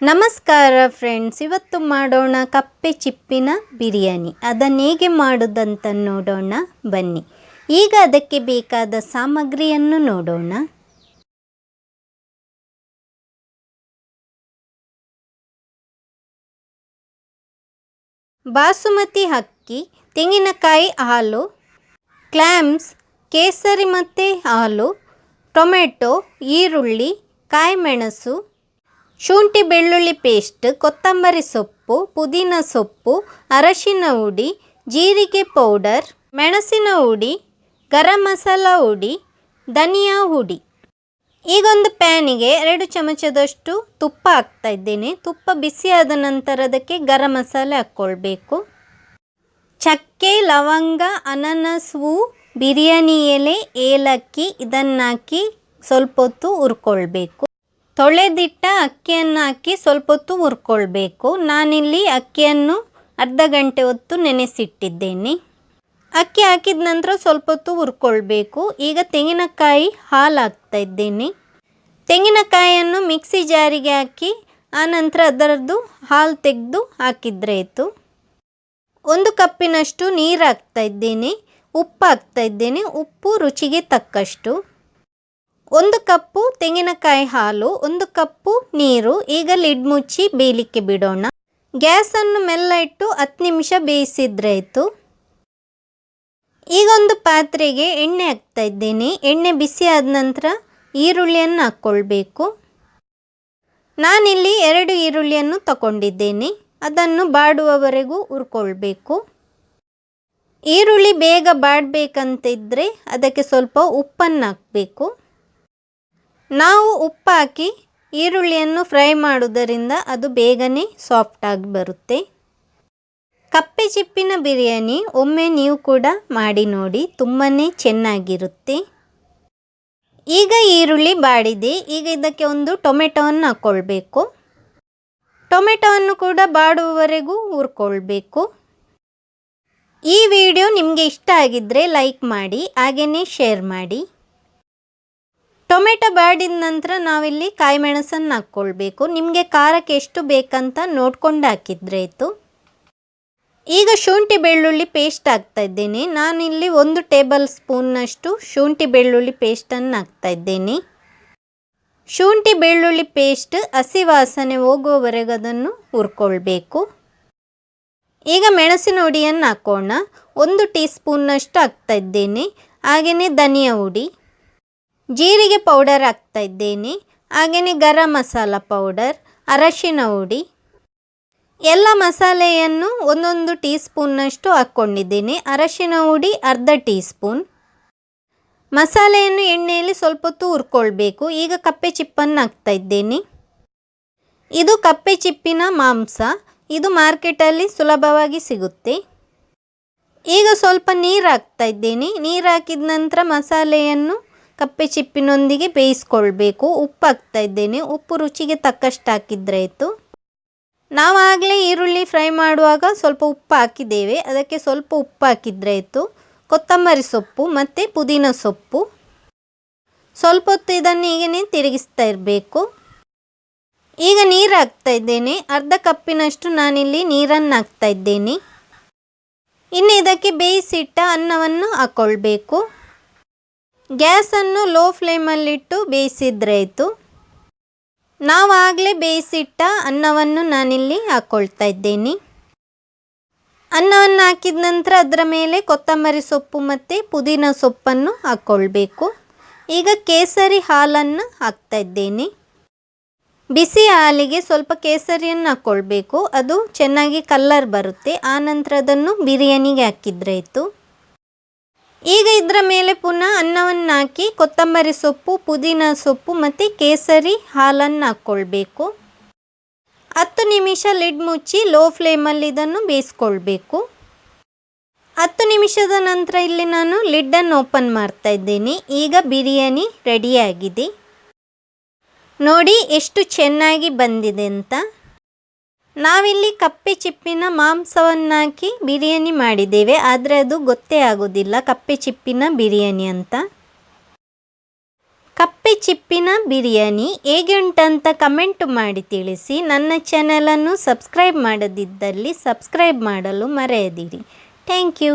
ನಮಸ್ಕಾರ ಫ್ರೆಂಡ್ಸ್, ಇವತ್ತು ಮಾಡೋಣ ಕಪ್ಪೆ ಚಿಪ್ಪಿನ ಬಿರಿಯಾನಿ. ಅದನ್ನು ಹೇಗೆ ಮಾಡೋದಂತ ನೋಡೋಣ ಬನ್ನಿ. ಈಗ ಅದಕ್ಕೆ ಬೇಕಾದ ಸಾಮಗ್ರಿಯನ್ನು ನೋಡೋಣ. ಬಾಸುಮತಿ ಅಕ್ಕಿ, ತೆಂಗಿನಕಾಯಿ ಹಾಲು, ಕ್ಲಾಮ್ಸ್, ಕೇಸರಿ ಮತ್ತು ಹಾಲು, ಟೊಮೆಟೊ, ಈರುಳ್ಳಿ, ಕಾಯಿಮೆಣಸು, ಶುಂಠಿ ಬೆಳ್ಳುಳ್ಳಿ ಪೇಸ್ಟ್, ಕೊತ್ತಂಬರಿ ಸೊಪ್ಪು, ಪುದೀನ ಸೊಪ್ಪು, ಅರಶಿನ ಹುಡಿ, ಜೀರಿಗೆ ಪೌಡರ್, ಮೆಣಸಿನ ಹುಡಿ, ಗರಂ ಮಸಾಲ ಹುಡಿ, ಧನಿಯಾ ಹುಡಿ. ಈಗ ಒಂದು ಪ್ಯಾನಿಗೆ 2 ಚಮಚದಷ್ಟು ತುಪ್ಪ ಹಾಕ್ತಾ ಇದ್ದೇನೆ. ತುಪ್ಪ ಬಿಸಿಯಾದ ನಂತರ ಅದಕ್ಕೆ ಗರಂ ಮಸಾಲೆ ಹಾಕ್ಕೊಳ್ಬೇಕು. ಚಕ್ಕೆ, ಲವಂಗ, ಅನಾನಸ್ ಹೂ, ಬಿರಿಯಾನಿ ಎಲೆ, ಏಲಕ್ಕಿ ಇದನ್ನಾಕಿ ಸ್ವಲ್ಪ ಹೊತ್ತು ಹುರ್ಕೊಳ್ಬೇಕು. ತೊಳೆದಿಟ್ಟ ಅಕ್ಕಿಯನ್ನು ಹಾಕಿ ಸ್ವಲ್ಪ ಹೊತ್ತು ಹುರ್ಕೊಳ್ಬೇಕು. ನಾನಿಲ್ಲಿ ಅಕ್ಕಿಯನ್ನು ಅರ್ಧ ಗಂಟೆ ಹೊತ್ತು ನೆನೆಸಿಟ್ಟಿದ್ದೇನೆ. ಅಕ್ಕಿ ಹಾಕಿದ ನಂತರ ಸ್ವಲ್ಪ ಹೊತ್ತು ಹುರ್ಕೊಳ್ಬೇಕು. ಈಗ ತೆಂಗಿನಕಾಯಿ ಹಾಲು ಹಾಕ್ತಾ ಇದ್ದೇನೆ. ತೆಂಗಿನಕಾಯಿಯನ್ನು ಮಿಕ್ಸಿ ಜಾರಿಗೆ ಹಾಕಿ ಆನಂತರ ಅದರದ್ದು ಹಾಲು ತೆಗೆದು ಹಾಕಿದ್ರೆ ಆಯಿತು. 1 ಕಪ್ಪಿನಷ್ಟು ನೀರು ಹಾಕ್ತಾ ಇದ್ದೇನೆ. ಉಪ್ಪು ಹಾಕ್ತಾ ಇದ್ದೇನೆ. ಉಪ್ಪು ರುಚಿಗೆ ತಕ್ಕಷ್ಟು. 1 ಕಪ್ಪು ತೆಂಗಿನಕಾಯಿ ಹಾಲು, 1 ಕಪ್ಪು ನೀರು. ಈಗ ಲಿಡ್ ಮುಚ್ಚಿ ಬೇಯಲಿಕ್ಕೆ ಬಿಡೋಣ. ಗ್ಯಾಸನ್ನು ಮೆಲ್ಲ ಇಟ್ಟು 10 ನಿಮಿಷ ಬೇಯಿಸಿದ್ರೆ ಆಯಿತು. ಈಗ ಒಂದು ಪಾತ್ರೆಗೆ ಎಣ್ಣೆ ಹಾಕ್ತಾ ಇದ್ದೇನೆ. ಎಣ್ಣೆ ಬಿಸಿ ಆದ ನಂತರ ಈರುಳ್ಳಿಯನ್ನು ಹಾಕ್ಕೊಳ್ಬೇಕು. ನಾನಿಲ್ಲಿ 2 ಈರುಳ್ಳಿಯನ್ನು ತಗೊಂಡಿದ್ದೇನೆ. ಅದನ್ನು ಬಾಡುವವರೆಗೂ ಹುರ್ಕೊಳ್ಬೇಕು. ಈರುಳ್ಳಿ ಬೇಗ ಬಾಡಬೇಕಂತಿದ್ದರೆ ಅದಕ್ಕೆ ಸ್ವಲ್ಪ ಉಪ್ಪನ್ನು ಹಾಕಬೇಕು. ನಾವು ಉಪ್ಪು ಹಾಕಿ ಈರುಳ್ಳಿಯನ್ನು ಫ್ರೈ ಮಾಡುವುದರಿಂದ ಅದು ಬೇಗನೆ ಸಾಫ್ಟಾಗಿ ಬರುತ್ತೆ. ಕಪ್ಪೆ ಚಿಪ್ಪಿನ ಬಿರಿಯಾನಿ ಒಮ್ಮೆ ನೀವು ಕೂಡ ಮಾಡಿ ನೋಡಿ, ತುಂಬಾ ಚೆನ್ನಾಗಿರುತ್ತೆ. ಈಗ ಈರುಳ್ಳಿ ಬಾಡಿದೆ. ಈಗ ಇದಕ್ಕೆ ಒಂದು ಟೊಮೆಟೊವನ್ನು ಹಾಕ್ಕೊಳ್ಬೇಕು. ಟೊಮೆಟೊವನ್ನು ಕೂಡ ಬಾಡುವವರೆಗೂ ಹುರ್ಕೊಳ್ಬೇಕು. ಈ ವಿಡಿಯೋ ನಿಮಗೆ ಇಷ್ಟ ಆಗಿದ್ದರೆ ಲೈಕ್ ಮಾಡಿ, ಹಾಗೆಯೇ ಶೇರ್ ಮಾಡಿ. ಟೊಮೆಟೊ ಬಾಡಿದ ನಂತರ ನಾವಿಲ್ಲಿ ಕಾಯಿಮೆಣಸನ್ನು ಹಾಕ್ಕೊಳ್ಬೇಕು. ನಿಮಗೆ ಖಾರಕ್ಕೆ ಎಷ್ಟು ಬೇಕಂತ ನೋಡ್ಕೊಂಡು ಹಾಕಿದ್ರೆ ಆಯಿತು. ಈಗ ಶುಂಠಿ ಬೆಳ್ಳುಳ್ಳಿ ಪೇಸ್ಟ್ ಹಾಕ್ತಾ ಇದ್ದೇನೆ. ನಾನಿಲ್ಲಿ 1 ಟೇಬಲ್ ಸ್ಪೂನ್ನಷ್ಟು ಶುಂಠಿ ಬೆಳ್ಳುಳ್ಳಿ ಪೇಸ್ಟನ್ನು ಹಾಕ್ತಾ ಇದ್ದೇನೆ. ಶುಂಠಿ ಬೆಳ್ಳುಳ್ಳಿ ಪೇಸ್ಟ್ ಹಸಿ ವಾಸನೆ ಹೋಗುವವರೆಗೆ ಅದನ್ನು ಹುರ್ಕೊಳ್ಬೇಕು. ಈಗ ಮೆಣಸಿನ ಹುಡಿಯನ್ನು ಹಾಕೋಣ. 1 ಟೀ ಸ್ಪೂನ್ನಷ್ಟು ಹಾಕ್ತಾ ಇದ್ದೇನೆ. ಹಾಗೆಯೇ ಧನಿಯಾ ಹುಡಿ, ಜೀರಿಗೆ ಪೌಡರ್ ಹಾಕ್ತಾ ಇದ್ದೇನೆ. ಹಾಗೆಯೇ ಗರಂ ಮಸಾಲ ಪೌಡರ್, ಅರಶಿನ ಹುಡಿ, ಎಲ್ಲ ಮಸಾಲೆಯನ್ನು 1 ಟೀ ಸ್ಪೂನ್ನಷ್ಟು ಹಾಕ್ಕೊಂಡಿದ್ದೇನೆ. ಅರಶಿನ ಹುಡಿ ಅರ್ಧ ಟೀ ಸ್ಪೂನ್. ಮಸಾಲೆಯನ್ನು ಎಣ್ಣೆಯಲ್ಲಿ ಸ್ವಲ್ಪ ಹೊತ್ತು ಹುರ್ಕೊಳ್ಬೇಕು. ಈಗ ಕಪ್ಪೆ ಚಿಪ್ಪನ್ನು ಹಾಕ್ತಾ ಇದ್ದೇನೆ. ಇದು ಕಪ್ಪೆ ಚಿಪ್ಪಿನ ಮಾಂಸ. ಇದು ಮಾರ್ಕೆಟಲ್ಲಿ ಸುಲಭವಾಗಿ ಸಿಗುತ್ತೆ. ಈಗ ಸ್ವಲ್ಪ ನೀರು ಹಾಕ್ತಾ ಇದ್ದೇನೆ. ನೀರು ಹಾಕಿದ ನಂತರ ಮಸಾಲೆಯನ್ನು ಕಪ್ಪೆ ಚಿಪ್ಪಿನೊಂದಿಗೆ ಬೇಯಿಸ್ಕೊಳ್ಬೇಕು. ಉಪ್ಪು ಹಾಕ್ತಾ ಇದ್ದೇನೆ. ಉಪ್ಪು ರುಚಿಗೆ ತಕ್ಕಷ್ಟು ಹಾಕಿದ್ರೆ ಆಯಿತು. ನಾವು ಆಗಲೇ ಈರುಳ್ಳಿ ಫ್ರೈ ಮಾಡುವಾಗ ಸ್ವಲ್ಪ ಉಪ್ಪು ಹಾಕಿದ್ದೇವೆ, ಅದಕ್ಕೆ ಸ್ವಲ್ಪ ಉಪ್ಪು ಹಾಕಿದ್ರೆ ಆಯಿತು. ಕೊತ್ತಂಬರಿ ಸೊಪ್ಪು ಮತ್ತು ಪುದೀನ ಸೊಪ್ಪು. ಸ್ವಲ್ಪ ಹೊತ್ತು ಇದನ್ನು ಹೀಗೇ ತಿರುಗಿಸ್ತಾ ಇರಬೇಕು. ಈಗ ನೀರು ಹಾಕ್ತಾ ಇದ್ದೇನೆ. ಅರ್ಧ ಕಪ್ಪಿನಷ್ಟು ನಾನಿಲ್ಲಿ ನೀರನ್ನು ಹಾಕ್ತಾ ಇದ್ದೇನೆ. ಇನ್ನು ಇದಕ್ಕೆ ಬೇಯಿಸಿಟ್ಟ ಅನ್ನವನ್ನು ಹಾಕ್ಕೊಳ್ಬೇಕು. ಗ್ಯಾಸನ್ನು ಲೋ ಫ್ಲೇಮಲ್ಲಿಟ್ಟು ಬೇಯಿಸಿದ್ರೆ ಆಯಿತು. ನಾವು ಆಗಲೇ ಬೇಯಿಸಿಟ್ಟ ಅನ್ನವನ್ನು ನಾನಿಲ್ಲಿ ಹಾಕ್ಕೊಳ್ತಾ ಇದ್ದೇನೆ. ಅನ್ನವನ್ನು ಹಾಕಿದ ನಂತರ ಅದರ ಮೇಲೆ ಕೊತ್ತಂಬರಿ ಸೊಪ್ಪು ಮತ್ತು ಪುದೀನ ಸೊಪ್ಪನ್ನು ಹಾಕ್ಕೊಳ್ಬೇಕು. ಈಗ ಕೇಸರಿ ಹಾಲನ್ನು ಹಾಕ್ತಾ ಇದ್ದೇನೆ. ಬಿಸಿ ಹಾಲಿಗೆ ಸ್ವಲ್ಪ ಕೇಸರಿಯನ್ನು ಹಾಕ್ಕೊಳ್ಬೇಕು. ಅದು ಚೆನ್ನಾಗಿ ಕಲ್ಲರ್ ಬರುತ್ತೆ. ಆನಂತರ ಅದನ್ನು ಬಿರಿಯಾನಿಗೆ ಹಾಕಿದ್ರೆ ಆಯಿತು. ಈಗ ಇದರ ಮೇಲೆ ಪುನಃ ಅನ್ನವನ್ನು ಹಾಕಿ ಕೊತ್ತಂಬರಿ ಸೊಪ್ಪು, ಪುದೀನ ಸೊಪ್ಪು ಮತ್ತು ಕೇಸರಿ ಹಾಲನ್ನು ಹಾಕ್ಕೊಳ್ಬೇಕು. 10 ನಿಮಿಷ ಲಿಡ್ ಮುಚ್ಚಿ ಲೋ ಫ್ಲೇಮಲ್ಲಿ ಇದನ್ನು ಬೇಯಿಸ್ಕೊಳ್ಬೇಕು. 10 ನಿಮಿಷದ ನಂತರ ಇಲ್ಲಿ ನಾನು ಲಿಡ್ಡನ್ನು ಓಪನ್ ಮಾಡ್ತಾ ಇದ್ದೇನೆ. ಈಗ ಬಿರಿಯಾನಿ ರೆಡಿಯಾಗಿದೆ. ನೋಡಿ ಎಷ್ಟು ಚೆನ್ನಾಗಿ ಬಂದಿದೆ ಅಂತ. ನಾವಿಲ್ಲಿ ಕಪ್ಪೆ ಚಿಪ್ಪಿನ ಮಾಂಸವನ್ನು ಹಾಕಿ ಬಿರಿಯಾನಿ ಮಾಡಿದ್ದೇವೆ, ಆದರೆ ಅದು ಗೊತ್ತೇ ಆಗೋದಿಲ್ಲ ಕಪ್ಪೆ ಚಿಪ್ಪಿನ ಬಿರಿಯಾನಿ ಅಂತ. ಕಪ್ಪೆ ಚಿಪ್ಪಿನ ಬಿರಿಯಾನಿ ಹೇಗೆ ಉಂಟಂತ ಕಮೆಂಟ್ ಮಾಡಿ ತಿಳಿಸಿ. ನನ್ನ ಚಾನಲನ್ನು ಸಬ್ಸ್ಕ್ರೈಬ್ ಮಾಡದಿದ್ದಲ್ಲಿ ಸಬ್ಸ್ಕ್ರೈಬ್ ಮಾಡಲು ಮರೆಯದಿರಿ. Thank you.